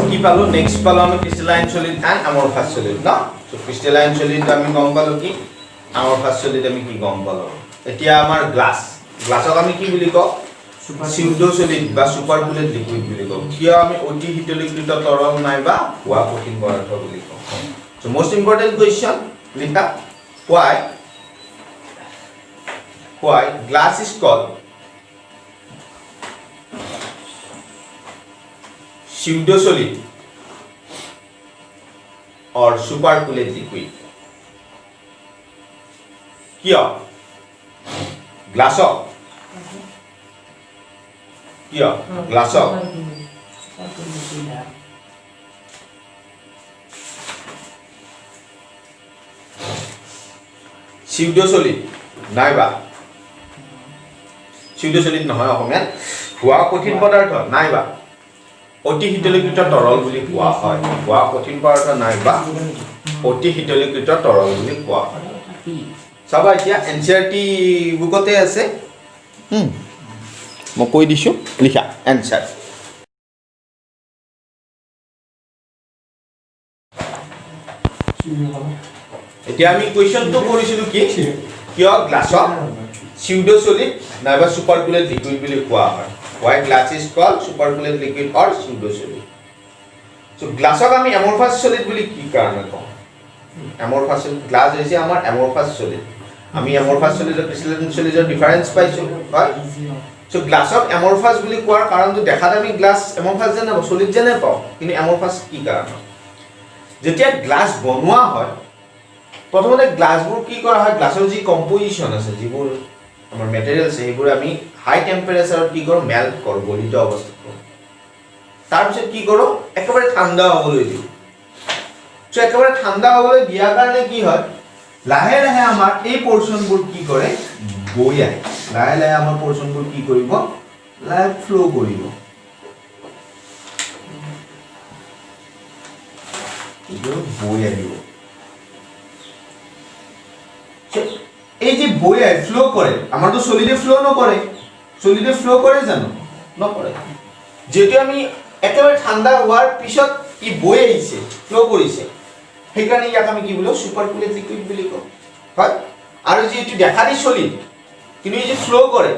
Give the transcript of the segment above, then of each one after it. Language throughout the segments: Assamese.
কি পালো নেক্সট পালো আমি crystalline solid and amorphous solid না সো ক্রিস্টালাইন সলিড আমি গম পালো কি অ্যামরফাস সলিড আমি কি গম পালো এতিয়া আমাৰ গ্লাছক আমি কি বুলি কওঁ সিউডো সলিড বা সুপাৰকুলেট লিকুইড বুলি কওঁ কিয় আমি অতি শীতলীকৃত তৰল নাই বা হোৱা কঠিন পদাৰ্থ বুলি কওঁ সো মোস্ট ইম্পৰ্টেন্ট কোৱেশ্চন লিখা why glass is called pseudo solid or supercooled liquid किया ग्लासक किया ग्लासक pseudo solid नाइबा pseudo solid নহয় অসমীয়া হোৱা কঠিন পদাৰ্থ নাইবা অতি শীতলীকৃত তৰল বুলি কোৱা হয় হোৱা কঠিন পদাৰ্থ নাইবা অতি শীতলীকৃত তৰল বুলি কোৱা হয় চাবা এতিয়া এনচিআৰটি বুকতে আছে মই কৈ দিছো লিখা এনসাৰ এতিয়া আমি কোৱেশ্চনটো কৰিছিলো কি কিয় গ্লাছক pseudo solid নাইবা সুপাৰকুলেট লিকুইড বুলি কোৱা হয় why glass is called supercooled liquid or pseudo solid so গ্লাছক আমি amorphous solid বুলি কি কাৰণে কওঁ amorphous solid গ্লাছ হৈছে আমাৰ amorphous solid আমি amorphous solid আৰু crystalline solid ৰ ডিফাৰেন্স পাইছো হয় so গ্লাছক amorphous বুলি কোৱাৰ কাৰণটো দেখাত আমি গ্লাছ amorphous যেন solid যেন পাওঁ কিন্তু amorphous কি কাৰণ যেতিয়া গ্লাছ বনোৱা হয় প্ৰথমতে গ্লাছবোৰ কি কৰা হয় গ্লাছৰ যি কম্পোজিশন আছে যিবোৰ আমাৰ মেটেৰিয়েলছ সেইবোৰ আমি হাই টেম্পাৰেচাৰত কি কৰো মেল্ট কৰো গলিত অৱস্থাত কৰো তাৰ পিছত কি কৰো একেবাৰে ঠাণ্ডা হ'বলৈ দিও সো একেবাৰে ঠাণ্ডা হ'বলৈ দিয়াৰ কাৰণে কি হয় লাহে লাহে আমাৰ এই পোৰশনবোৰ কি কৰে বৈ আহে লাহে লাহে আমাৰ পোৰশনবোৰ কি কৰিব লাহে ফ্লো কৰিব এইটো বৈ আহিব এই যে বই আই ফ্লো করে আমার তো সলিডে ফ্লো করে জানো নকরে যেটো আমি একেবারে ঠান্ডা হওয়ার পিছত কি বই আইছে ফ্লো কৰিছে সেই কাৰণে ইয়াক আমি কি বলো সুপাৰকুলেট লিকুইড বুলি কওঁ হয় আৰু যে এটো দেখা দি সলিড কিন্তু এই যে ফ্লো কৰে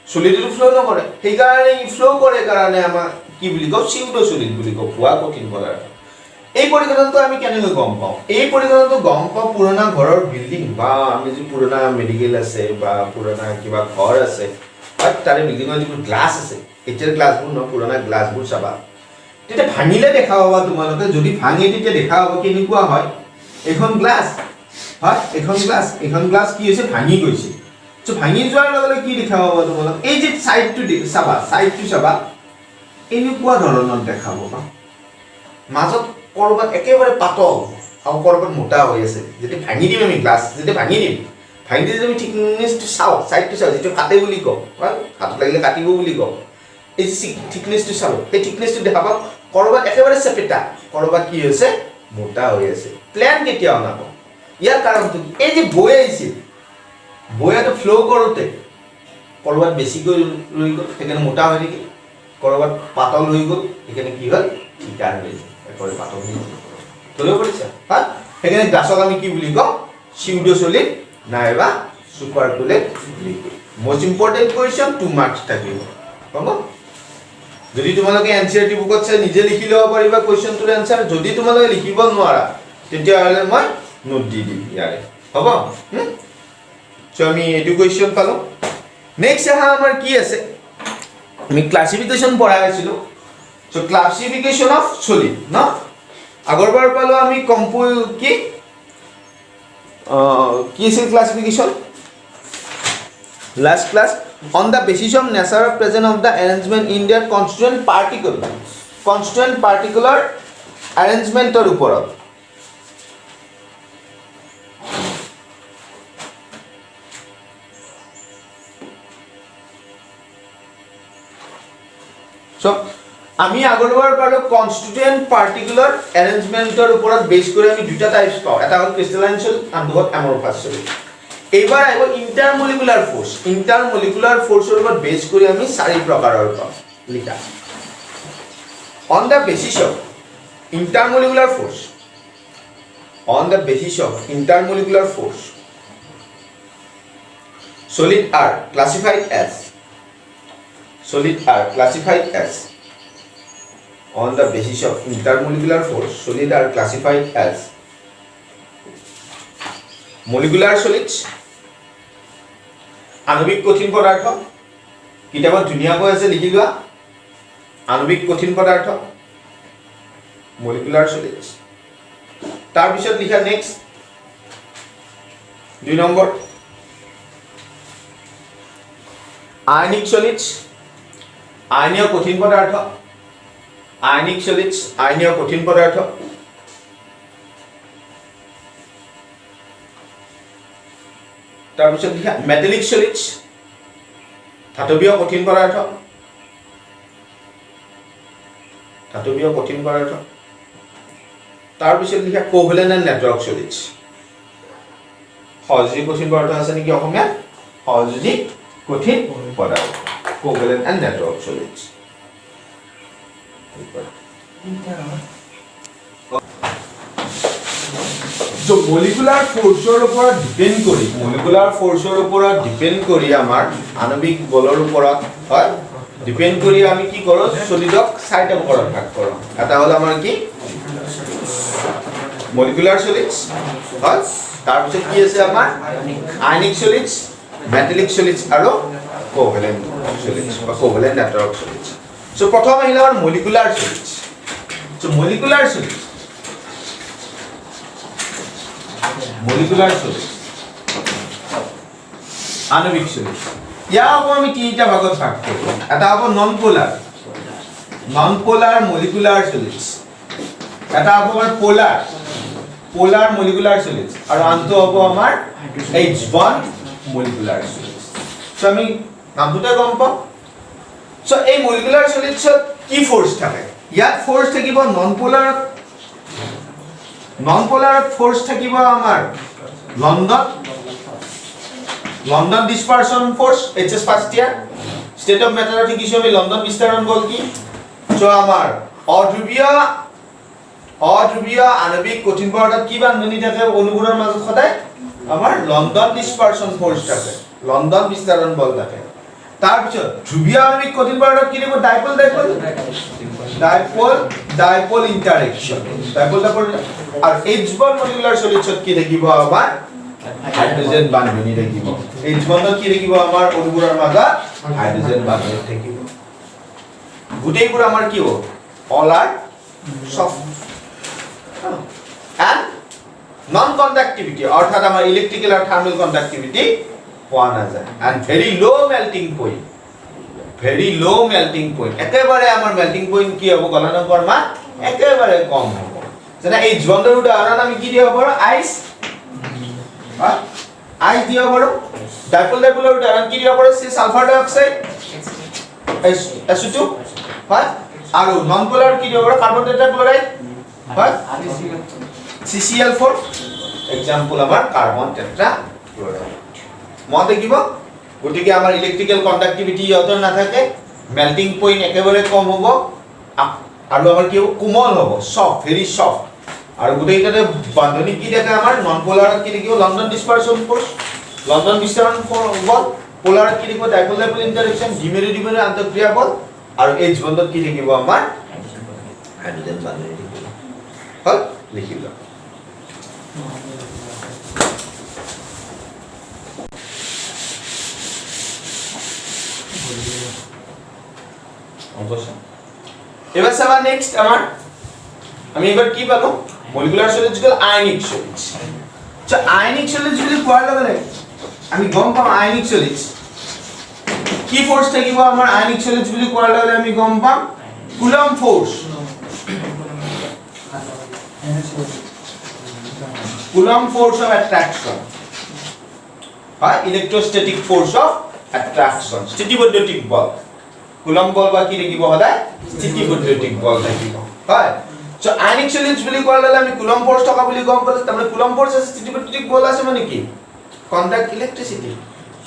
সলিডটো ফ্লো নকৰে সেই কাৰণে ই ফ্লো কৰে কাৰণে আমাৰ কি বুলি কওঁ সিউডো সলিড বুলি কওঁ হোৱা কঠিন পদাৰ্থ এই পৰিকল্পনাটো আমি কেনেকৈ গম পাওঁ এই পৰিকল্পনাটো গম পাওঁ পুৰণা ঘৰৰ বিল্ডিং বা আমি যে পুৰণা মেডিকেল আছে বা পুৰণা কিবা ঘৰ আছে আৰু তাৰে বিল্ডিঙৰ যিবোৰ গ্লাছ আছে এতিয়াৰ গ্লাছবোৰ ন পুৰণা গ্লাছবোৰ চাবা তেতিয়া ভাঙিলে দেখা পাবা তোমালোকে যদি ভাঙে তেতিয়া দেখা পাবা কেনেকুৱা হয় এখন গ্লাছ হয় এখন গ্লাছ কি হৈছে ভাঙি গৈছে সো ভাঙি যোৱাৰ লগে কি দেখা পাবা তোমালোকে এই যে সাইডটো চাবা এনেকুৱা ধৰণৰ দেখা পাবা মাজত কৰবাত একেবাৰে পাতল আৰু কৰবাত মোটা হৈ আছে যেতে ভাঙি দিম আমি গ্লাছ যেতে ভাঙি দিম আমি থিকনেসটো চাও সাইডটো চাও যেটো কাটে বুলি কও হাত লাগিলে কাটিব বুলি কও এই থিকনেসটো চাও এই থিকনেসটো দেখাবা কৰবাত একেবাৰে চেপেটা কৰবাত কি হৈছে মোটা হৈ আছে প্ল্যান কেতিয়া অনাব ইয়াৰ কাৰণটো কি এই যে বৈ আহিছে বৈয়াটো ফ্লো কৰোতে কৰবাত বেছি গৈ ৰৈ গল এখানে মোটা হৈ গল কৰবাত পাতল হৈ গল এখানে কি হ'ল ঠিকাৰ হৈ গল করে পাতল হয়ে তোলে পড়ছে হ্যাঁ এখানে গ্লাছক আমি কি বলি কও সিউডো সলিড নাইবা supercooled liquid most important question 2 marks থাকিব হ'ব যদি তোমালোকে এনসিআরটি বুকত চাই নিজে লিখি লব পাৰিবা কোয়েশ্চনটোৰ আনসাৰ যদি তোমালোকে লিখিব নোৱাৰা তেতিয়া হলে মই নোট দি দিম ইয়াৰে হ'ব সো আমি এটো কোয়েশ্চন পালো নেক্সট আমাৰ কি আছে আমি ক্লাসিফিকেশন পঢ়াই আছিলো So classification of solid no আগৰবাৰ পালো আমি কি is classification last class on the basis of nature of presence of the arrangement in their constituent particular arrangement or ওপৰত so আমি আগৰবাৰ পালো কনস্টিটিউয়েন্ট পাৰ্টিকুলাৰ অ্যাৰেঞ্জমেন্টৰ ওপৰত বেস কৰি আমি দুটা টাইপস পাওঁ এটা হ'ল ক্ৰিস্টালাইন সলিড আৰু অ্যামৰফাস সলিড এইবাৰ আহিব ইন্টাৰমলিকুলাৰ ফোৰ্সৰ ওপৰত বেস কৰি আমি চাৰি প্ৰকাৰৰ পাওঁ লিখা on the basis of intermolecular force, on the basis of intermolecular force, solid are classified as, solid are classified as, on the basis of intermolecular force, solid are classified as molecular solids, আণবিক কঠিন পদাৰ্থ, কিতাপত ধুনীয়াকৈ আছে লিখি লোৱা, আণবিক কঠিন পদাৰ্থ, molecular solids। তাৰপিছত লিখা নেক্সট 2 নম্বৰ আয়নিক solids, আয়নীয় কঠিন পদাৰ্থ, আয়নিক solids, আয়নীয় কঠিন পদাৰ্থ। তাৰপিছত লিখা মেটালিক solids, ধাতৱীয় কঠিন পদাৰ্থ, ধাতৱীয় কঠিন পদাৰ্থ। তাৰপিছত লিখা কোভেলেন্ট এণ্ড নেটৱৰ্ক solids, সহযোগী কঠিন পদাৰ্থ আছে নেকি অসমীয়াত? সহযোগী কঠিন পদাৰ্থ, covalent and network solids। So molecular force ওপৰত ডিপেন্ড কৰি, molecular force ওপৰত ডিপেন্ড কৰি আমাৰ আণবিক বলৰ ওপৰত হয় ডিপেন্ড কৰি আমি কি কৰো, সলিডক চাৰিটা ভাগত ভাগ কৰো। এটা হল আমাৰ কি molecular solids হয়, তাৰ পিছত কি আছে আমাৰ ionic solids, metallic solids আৰু covalent solids বা covalent network solids। So প্ৰথম আহিল আমাৰ molecular solids। So molecular solids, molecular solids, আণবিক solids। ইয়াক আমি তিনিটা ভাগত ভাগ কৰো। এটা হ'ব non polar, non polar molecular solids, এটা হ'ব আমাৰ পোলাৰ, পোলাৰ molecular solids, আৰু আনটো হ'ব আমাৰ H1 molecular solids। সো আমি নামটোতে গম পাম। সো এই molecular solids কি ফোর্স থাকে? ইয়াত ফোর্স থাকিব নন পোলাৰ, নন পোলাৰত ফোৰ্স থাকিব আমাৰ London, London dispersion force HS first year, state of matter শিকিছো আমি লন্ডন বিস্তাৰণ বল কি। সো আমাৰ অধ্ৰুৱীয়, অধ্ৰুৱীয় আণবিক কঠিন পদাৰ্থত কি বান্ধনি থাকে অনুবোৰৰ মাজত সদায়? আমাৰ লন্ডন ডিসপাৰশন ফোৰ্স থাকে, লন্ডন বিস্তাৰণ বল থাকে। তাৰপিছত ধ্ৰুৱীয় আণবিক কঠিন পদাৰ্থত কি থাকিব? Dipole, dipole, dipole, dipole interaction, dipole dipole. আৰ H1 molecular solids কি থাকিব? আমাৰ হাইড্ৰোজেন বান্ধনি থাকিব। H1 কি থাকিব? আমাৰ অনুবোৰৰ মাজত হাইড্ৰোজেন বান্ধনি থাকিব। গোটেইবোৰ আমাৰ কি হ'ব? All R soft and non conductivity, অৰ্থাৎ আমাৰ ইলেকট্ৰিক্যাল আৰ থাৰ্মাল কন্ডাক্টিভিটি পোৱা নাযায়, and very low melting point, very low melting point। একেবাৰে আমাৰ মেল্টিং পয়েন্ট কি হ'ব? গলনাঙ্কৰ মান একেবাৰে কম হ'ব। যেনে H1 ৰ উদাহৰণ আমি কি দিব পাৰো? আইস, আইস দিব পাৰো। ডাইপোল, ডাইপোলৰ উদাহৰণ কি দিব পাৰো? সালফাৰ ডাই অক্সাইড SO2 হয়। আৰু নন পোলাৰ কি দিব পাৰো? কাৰ্বন টেট্ৰাক্লৰাইড হয়, CCl4 এক্সাম্পল আমাৰ কাৰ্বন টেট্ৰাক্লৰাইড। মত দেখিব গতিকে আমাৰ ইলেকট্ৰিক্যাল কন্ডাক্টিভিটি ইহঁতৰ নাথাকে, মেল্টিং পয়েন্ট একেবাৰে কম হ'ব, আৰু আমাৰ কি হ'ব? কোমল হ'ব, সফট, ভেৰি সফট। আৰু গোটেইটাতে বান্ধনি কি থাকে? আমাৰ নন পোলাৰত কি থাকিব? লন্ডন ডিসপাৰশন ফোৰ্স, লন্ডন বিস্তাৰণ বল। পোলাৰত কি থাকিব? ডাইপোল, ডাইপোল ইন্টাৰেকশন, দ্বিমেৰু দ্বিমেৰু আন্তঃক্ৰিয়া বল। আৰু H1 ত কি থাকিব? আমাৰ হাইড্রোজেন বান্ধনি থাকিব। হল, লিখি লওক। এবার চাবা নেক্সট আমার, আমি এবার কি পালো? মলিকুলার সলিডস গল আয়নিক সলিডস। আচ্ছা আয়নিক সলিডস যদি কোৱাৰ লগে লগে আমি গম পাম আয়নিক সলিডস কি ফোৰ্স থাকিব? আমাৰ আয়নিক সলিডস বুলি কোৱাৰ লগে লগে আমি গম পাম Coulomb force, Coulomb force of attraction হয়, ইলেকট্রোস্ট্যাটিক ফোর্স অফ অ্যাট্রাকশন, স্থিতিবৈদ্যুতিক বল। কুলম্ব বল বা কি থাকিব? সদায় স্থিতিবৈদ্যুতিক বল থাকিব হয়। সো আয়নিক সলিডস বুলি কোৱাৰ লগে আমি কুলম্ব ফোৰ্স থকা বুলি গম পালো। তাৰমানে কুলম্ব ফোৰ্স আছে, স্থিতিবৈদ্যুতিক বল আছে, মানে কি? কন্টাক্ট ইলেক্ট্ৰিসিটি।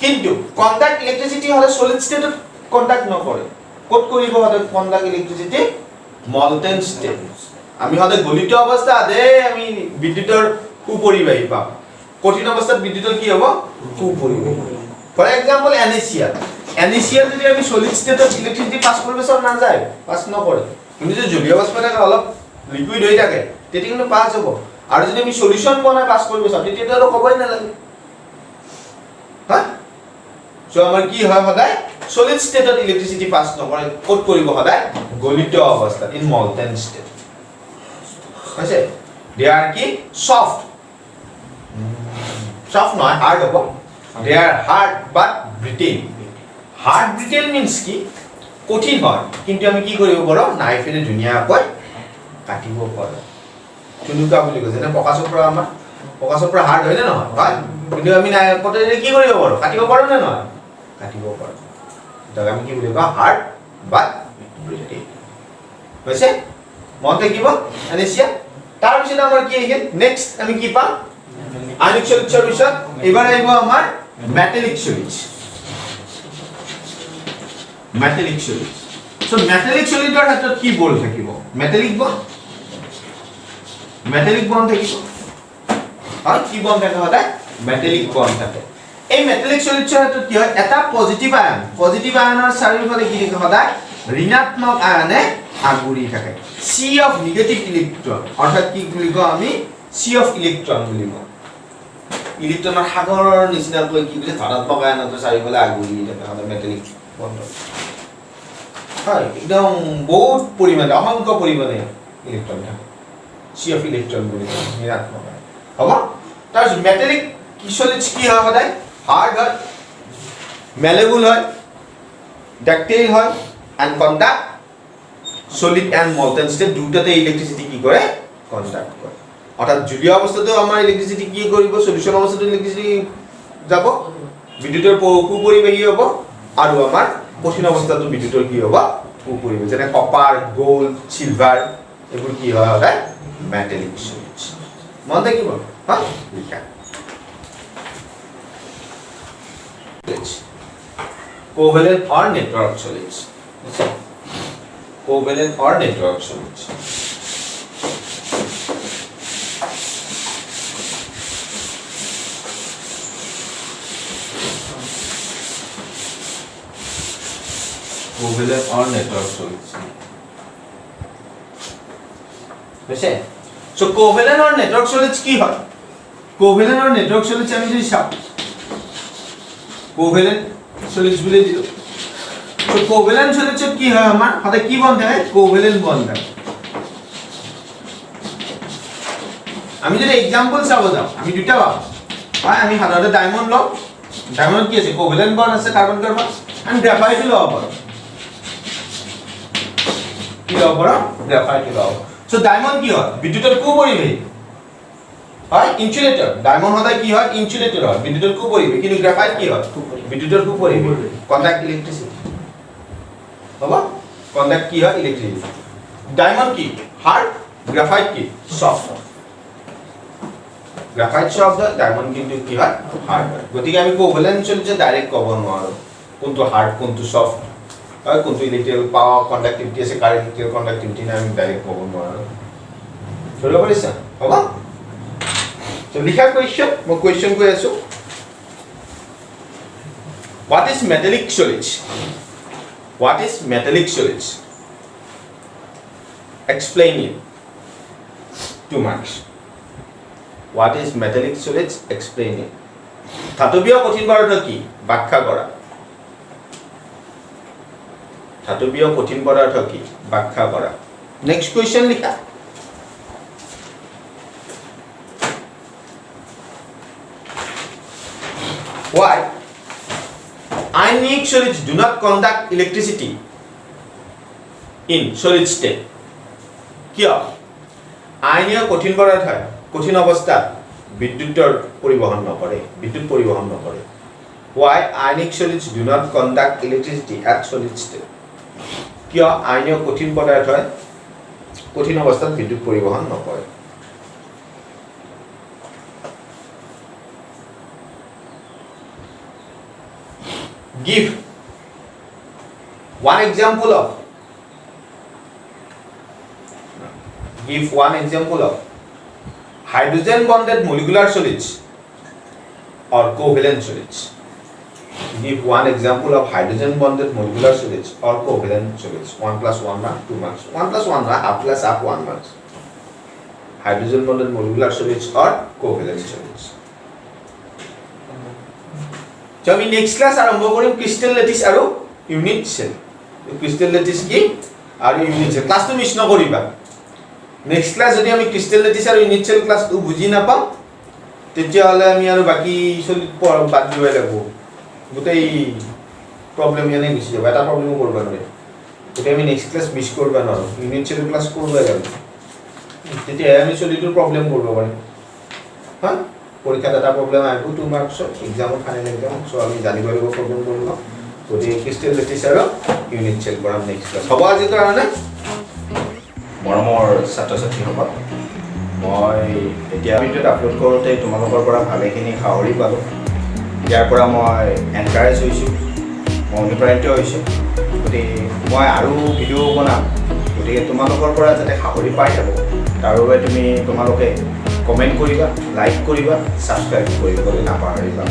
কিন্তু কন্টাক্ট ইলেক্ট্ৰিসিটি হলে সলিড স্টেটত কন্টাক্ট নকৰে। ক'ত কৰিব? হলে কন্টাক্ট ইলেক্ট্ৰিসিটি মলটেন ষ্টেট আমি সদায় গলিত অৱস্থাতে আমি বিদ্যুতৰ কুপৰিবাহী পাম কঠিন অৱস্থাত বিদ্যুতৰ কি হ'ব কুপৰিবাহী ফৰ এক্সাম্পল NaCl যদি আমি সলিড ষ্টেটত ইলেক্ট্ৰিচিটি পাস কৰিব চাও না যায় পাস নকৰে কিন্তু যদি জলীয় বাষ্প থাকে অলপ লিকুইড হৈ থাকে তেতিয়া কিন্তু পাস হ'ব আৰু যদি আমি সলিউশন বনাই পাস কৰিব চাও তেতিয়া তো ক'বই নালাগে হ্যাঁ সো আমাৰ কি হয় সদায় সলিড ষ্টেটত ইলেক্ট্ৰিচিটি পাস নকৰে ক'ত কৰিব সদায় গলিত অৱস্থাত ইন মলটেন ষ্টেট আছে দে আৰ কি সফট নহয় হাৰ্ড হ'ব দে আৰ হাৰ্ড বাট ব্ৰিটেল হাৰ্ড ব্ৰিটেল মিন্স কি কঠিন হয় কিন্তু আমি কি কৰিব পাৰো নাইফেৰে ধুনীয়াকৈ কাটিব পাৰো চুনুকা বুলি কৈছে না পকাচপৰা হাৰ্ড হয় নে নহয় হয় কিন্তু আমি নাইফেৰে কি কৰিব পাৰো কাটিব পাৰো নে নহয় কাটিব পাৰো তাক আমি কি বুলি কওঁ হাৰ্ড বাট ব্ৰিটেল হৈছে মন থাকিব NaCl তাৰ পিছত আমাৰ কি আহিল নেক্সট আমি কি পাম আয়নিক সলিডৰ পিছত এবাৰ আহিব আমাৰ মেটালিক সলিড সো মেটালিক সলিডৰ ক্ষেত্ৰত কি বল থাকিব মেটালিক বন্ড থাকিব আৰু কি বন্ড থাকে সদায় মেটালিক বন্ড থাকে এই মেটালিক সলিডৰ ক্ষেত্ৰত কি হয় এটা পজিটিভ আয়নৰ চাৰিওফালে কি থাকে সদায় ঋণাত্মক আয়নে আগুৰি থাকে সি অফ নিগেটিভ ইলেক্ট্ৰন অৰ্থাৎ কি বুলি কওঁ আমি সি অফ ইলেক্ট্ৰন বুলি কওঁ ইলেক্ট্ৰনৰ সাগৰৰ নিচিনাকৈ কি বুলি ধনাত্মক আয়নৰ চাৰিওফালে আগুৰি থাকে সদায় মেটালিক বন্ড হয় একদম বহুত পৰিমাণে অসংখ্য পৰিমাণে ইলেক্ট্ৰন থাকে সি অফ ইলেক্ট্ৰন বুলি কওঁ ঋণাত্মক আয়ন হ'ব তাৰপিছত মেটালিক সলিডছ কি হয় সদায় হাৰ্ড হয় মেলেবল হয় ডাক্টাইল হয় and conduct solid and molten state দুটাতে ইলেক্ট্রিসিটি কি করে কন্ডাক্ট করে অর্থাৎ জলীয় অবস্থাতে আমাৰ ইলেক্ট্ৰিসিটি কি কৰিব সলিউশন অৱস্থাতে ইলেক্ট্ৰিসিটি যাব বিদ্যুতৰ কুপৰিবাহী হ'ব আৰু আমাৰ কঠিন অৱস্থাটো বিদ্যুতৰ কি হ'ব কুপৰিবাহী যেনে কপাৰ গোল্ড সিলভাৰ এবোৰ কি হয় সদায় মেটালিক সলিড মন থাকিব হা লিখা covalent or network solids covalent or network solids covalent or network solids বুঝছে so covalent or network solids কি হয় covalent or network solids আমি যদি চাও covalent solids বুলি দিলো তো কোভ্যালেন্ট সলিডছত কি হয় আমাৰ হাতে কি বন্ধ থাকে কোভ্যালেন্ট বন্ধ থাকে আমি যদি एग्जांपल চাব যাও আমি দুটা পাম হয় আমি সাধাৰণতে ডায়মন্ড লও ডায়মন্ড কি আছে কোভ্যালেন্ট বন্ধ আছে কাৰ্বন কাৰ্বন আমি গ্ৰাফাইট লও পাৰো কি লও পাৰো গ্ৰাফাইট লও সো ডায়মন্ড কি হয় বিদ্যুতৰ কুপৰিবাহী হয় ইনসুলেটৰ ডায়মন্ড হদায় কি হয় ইনসুলেটৰ হয় বিদ্যুতৰ কুপৰিবাহী কিন্তু গ্ৰাফাইট কি হয় বিদ্যুতৰ কুপৰিবাহী কন্ডাক্ট ইলেক্ট্রিসিটি বাবা কন্ডাক্ট কি হয় ইলেক্ট্রিসিটি ডায়মন্ড কি হার্ড গ্রাফাইট কি সফট গ্রাফাইট সফট ডায়মন্ড কিন্তু কি হয় হার্ড গতিকে আমি কোভ্যালেন্ট সলিডে ডাইরেক্ট কব নোৱাৰো কোনটো হাৰ্ড কোনটো সফট হয় কোনটো ইলেক্ট্ৰিক্যাল পাওয়াৰ কন্ডাক্টিভিটি আছে কাৰেন্ট কন্ডাক্টিভিটি না আমি ডাইৰেক্ট কব নোৱাৰো ধৰিব পাৰিছা হ'ব তো লিখা কোয়েশ্চন মই কোয়েশ্চন কৈ আছো what is metallic solids What is metallic solids? Explain it. 2 marks. What is metallic solids? Explain it. ধাতৱীয় কঠিন পদাৰ্থ কি? ব্যাখ্যা কৰা। ধাতৱীয় কঠিন পদাৰ্থ কি? ব্যাখ্যা কৰা। Next question লিখা। Why? Ionic solids do not conduct electricity in solid state. কিয় আয়নীয় কঠিন পদাৰ্থ কঠিন অৱস্থাত বিদ্যুতৰ পৰিবহন নকৰে Why ionic solids do not conduct electricity at solid state? কিয় আয়নীয় কঠিন পদাৰ্থ কঠিন অৱস্থাত বিদ্যুৎ পৰিবহন নকৰে Give one example of Give one example of hydrogen bonded molecular solids or covalent solids. Give one example of hydrogen bonded molecular solids or covalent solids. 1 plus 1 mark, 2 marks. 1 plus 1 mark, half plus half 1 marks. Hydrogen bonded molecular solids or covalent solids. So আমি next class আৰম্ভ কৰিম crystal lattice আৰু unit cell. Crystal lattice কি আৰু unit cell. ক্লাছটো মিছ নকৰিবা। Next class যদি আমি crystal lattice আৰু unit cell ক্লাছটো বুজি নাপাম তেতিয়াহ'লে আমি আৰু বাকি solid বাদ দিবই লাগিব। গোটেই প্ৰবলেম ইয়ানে গুচি যাব। এটা প্ৰবলেমো কৰিব নোৱাৰে। গতিকে আমি নেক্সট ক্লাছ মিছ কৰিব নোৱাৰো। ইউনিট চেল ক্লাছ কৰিবই লাগিব। তেতিয়া আমি solidৰ প্ৰবলেম কৰিব পাৰিম। হা পৰীক্ষাত এটা প্ৰবলেম আহিব 2 মাৰ্কছৰ এক্সামত ফাইনেল এক্সাম সো আমি জানিব লাগিব প্ৰবলেম কৰিব। গতিকে ক্ৰিষ্টেল লেটিছ আৰু ইউনিট চেল কৰাম নেক্সট ক্লাছ। হ'ব আজিৰ কাৰণে মৰমৰ ছাত্ৰ-ছাত্ৰীসকল মই এতিয়া ভিডিঅ'ত আপলোড কৰোঁতে তোমালোকৰ পৰা ভালেখিনি সাহৰি পালোঁ। ইয়াৰ পৰা মই এনকাৰেজ হৈছোঁ, মই অনুপ্ৰাণিত হৈছোঁ। গতিকে মই আৰু ভিডিঅ' বনাম। গতিকে তোমালোকৰ পৰা যাতে সাহৰি পাই থাকোঁ তাৰ বাবে তোমালোকে কমেণ্ট কৰিবা, লাইক কৰিবা, ছাবস্ক্ৰাইব কৰিবলৈ নাপাহৰিবা।